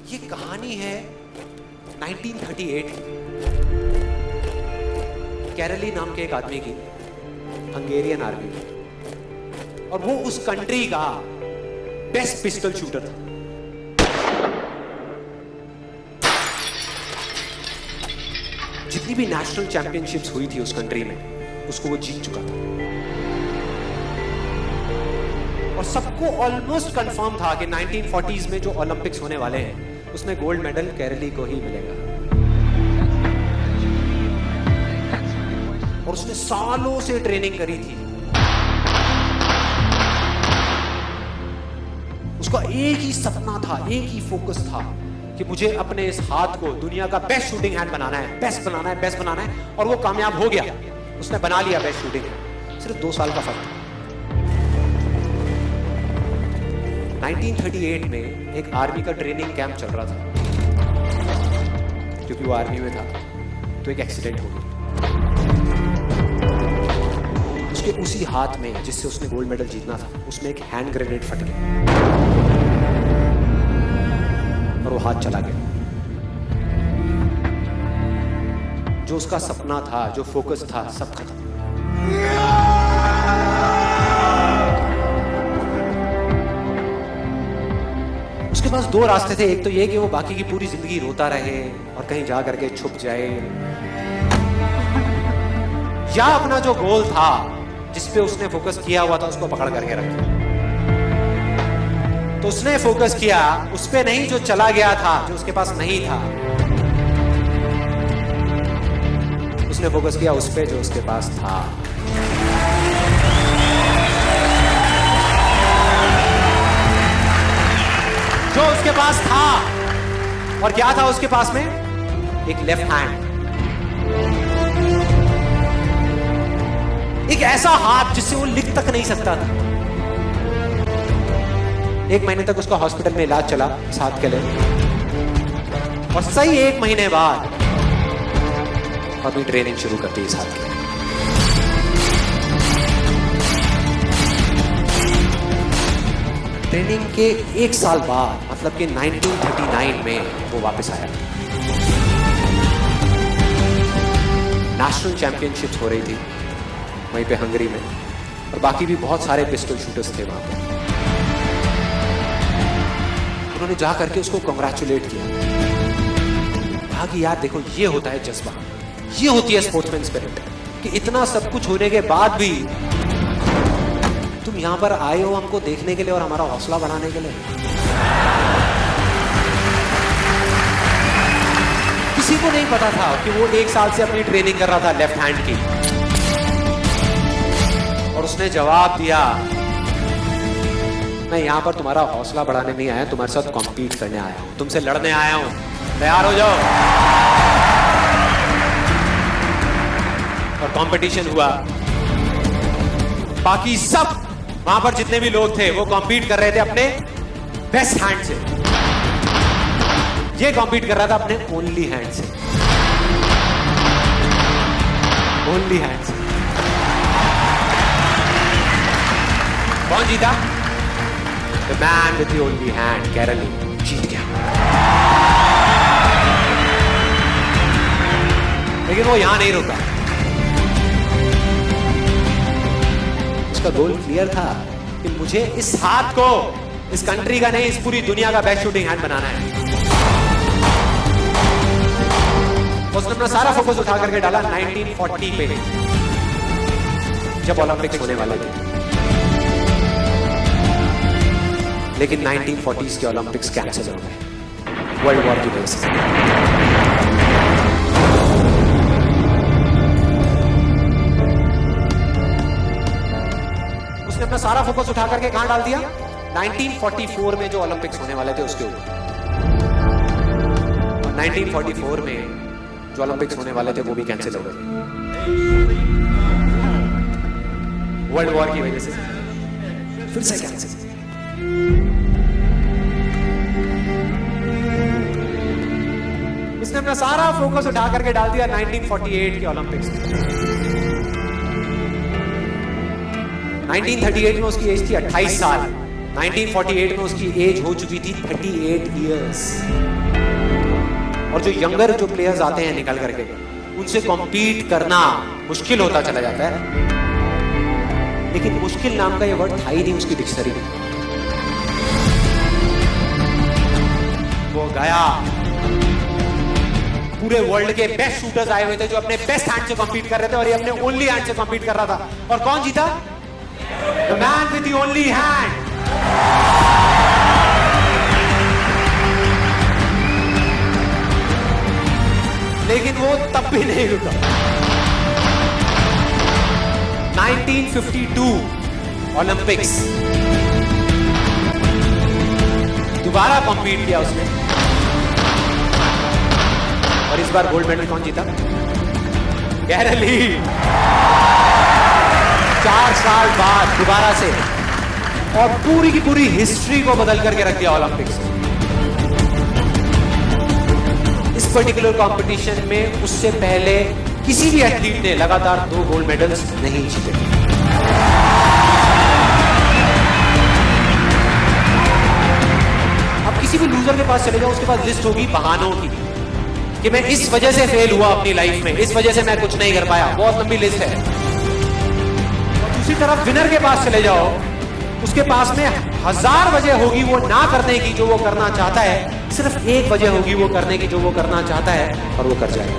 ये कहानी है 1938 की। कैरली नाम के एक आदमी की, हंगेरियन आर्मी में, और वो उस कंट्री का बेस्ट पिस्टल शूटर था। जितनी भी नेशनल चैंपियनशिप्स हुई थी उस कंट्री में, उसको वो जीत चुका था। और सबको ऑलमोस्ट कंफर्म था कि 1940s में जो ओलंपिक्स होने वाले हैं उसमें गोल्ड मेडल कैरली को ही मिलेगा। और उसने सालों से ट्रेनिंग करी थी। उसका एक ही सपना था, एक ही फोकस था कि मुझे अपने इस हाथ को दुनिया का बेस्ट शूटिंग हैंड बनाना है, बेस्ट बनाना है, बेस्ट बनाना है। और वो कामयाब हो गया, उसने बना लिया बेस्ट शूटिंग हैंड। सिर्फ 2 साल का फर्क था। 1938 में एक आर्मी का ट्रेनिंग कैंप चल रहा था। क्योंकि वो आर्मी में था तो एक एक्सीडेंट हो गया। उसके उसी हाथ में जिससे उसने गोल्ड मेडल जीतना था, उसमें एक हैंड ग्रेनेड फट गया और वो हाथ चला गया। जो उसका सपना था, जो फोकस था, सब खत्म। उसके पास 2 रास्ते थे। एक तो ये कि वो बाकी की पूरी जिंदगी रोता रहे और कहीं जा करके छुप जाए, या अपना जो गोल था जिस पे उसने फोकस किया हुआ था उसको पकड़ करके रखे। तो उसने फोकस किया उस पे नहीं जो चला गया था, जो उसके पास नहीं था। उसने फोकस किया उस पे जो उसके पास था। जो उसके पास था, और क्या था उसके पास में? एक लेफ्ट हैंड, एक ऐसा हाथ जिससे वो लिख तक नहीं सकता था। 1 महीने तक उसका हॉस्पिटल में इलाज चला इस हाथ के लिए, और सही 1 महीने बाद अभी ट्रेनिंग शुरू करती इस हाथ के लिए। ट्रेनिंग के 1 साल बाद, मतलब कि 1939 में वो वापस आया। नेशनल चैंपियनशिप्स हो रही थी वहीं पे हंगरी में, और बाकी भी बहुत सारे पिस्टल शूटर्स थे वहां पर। उन्होंने जा करके उसको कांग्रेचुलेट किया। कहा कि यार देखो, ये होता है जज्बा, ये होती है स्पोर्ट्समैन स्पिरिट, कि इतना सब कुछ होने के बाद भी तुम यहां पर आए हो हमको देखने के लिए और हमारा हौसला बढ़ाने के लिए। किसी को नहीं पता था कि वो 1 साल से अपनी ट्रेनिंग कर रहा था लेफ्ट हैंड की, और उसने जवाब दिया, मैं यहां पर तुम्हारा हौसला बढ़ाने नहीं आया, तुम्हारे साथ कॉम्पीट करने आया हूं, तुमसे लड़ने आया हूं, तैयार हो जाओ। और कंपटीशन हुआ। बाकी सब वहां पर जितने भी लोग थे वो कॉम्पीट कर रहे थे अपने बेस्ट हैंड से। ये कॉम्पीट कर रहा था अपने ओनली हैंड से, ओनली हैंड से। कौन जीता? The man with the only hand, Kairali जीत गया। लेकिन वो यहां नहीं रुका। उसका गोल क्लियर था कि मुझे इस हाथ को इस कंट्री का नहीं, इस पूरी दुनिया का बेस्ट शूटिंग हैंड बनाना है। उसने अपना सारा फोकस उठा करके डाला 1940 पे, जब ओलंपिक्स होने वाले थे। लेकिन 1940s के ओलंपिक्स कैंसिल हो गए वर्ल्ड वॉर की वजह से। उसने अपना सारा फोकस उठा करके कहां डाल दिया? 1944 में जो ओलंपिक्स होने वाले थे उसके ऊपर। 1944 में जो ओलंपिक्स होने वाले थे वो भी कैंसिल हो गए वर्ल्ड वॉर की वजह से। फिर से कैंसिल। इसने अपना सारा फोकस उठा करके डाल दिया 1948 के ओलंपिक्स में। 1938 में उसकी एज थी 28 साल, 1948 में उसकी एज हो चुकी थी 38 इयर्स। और जो यंगर जो प्लेयर्स आते हैं निकल करके, उनसे कॉम्पीट करना मुश्किल होता चला जाता है। लेकिन मुश्किल नाम का ये वर्ड था ही नहीं उसकी डिक्शनरी में। वो गया, पूरे वर्ल्ड के बेस्ट शूटर्स आए हुए थे जो अपने बेस्ट हैंड से कॉम्पीट कर रहे थे, और ये अपने ओनली हैंड से कॉम्पीट कर रहा था। और कौन जीता? The man with the only hand. लेकिन वो तब भी नहीं रुका। 1952 ओलंपिक्स, दोबारा कॉम्पीट किया उसने, और इस बार गोल्ड मेडल कौन जीता? गैरल ली। 4 साल बाद दोबारा से, और पूरी की पूरी हिस्ट्री को बदल करके रख दिया ओलंपिक्स। इस पर्टिकुलर कंपटीशन में उससे पहले किसी भी एथलीट ने लगातार 2 गोल्ड मेडल्स नहीं जीते। अब किसी भी लूजर के पास चले जाओ, उसके पास लिस्ट होगी बहानों की कि मैं इस वजह से फेल हुआ अपनी लाइफ में, इस वजह से मैं कुछ नहीं कर पाया। बहुत लंबी लिस्ट है। और दूसरी तरफ विनर के पास चले जाओ, उसके पास में 1000 वजह होगी वो ना करने की जो वो करना चाहता है, सिर्फ एक वजह होगी वो करने की जो वो करना चाहता है, और वो कर जाएगा।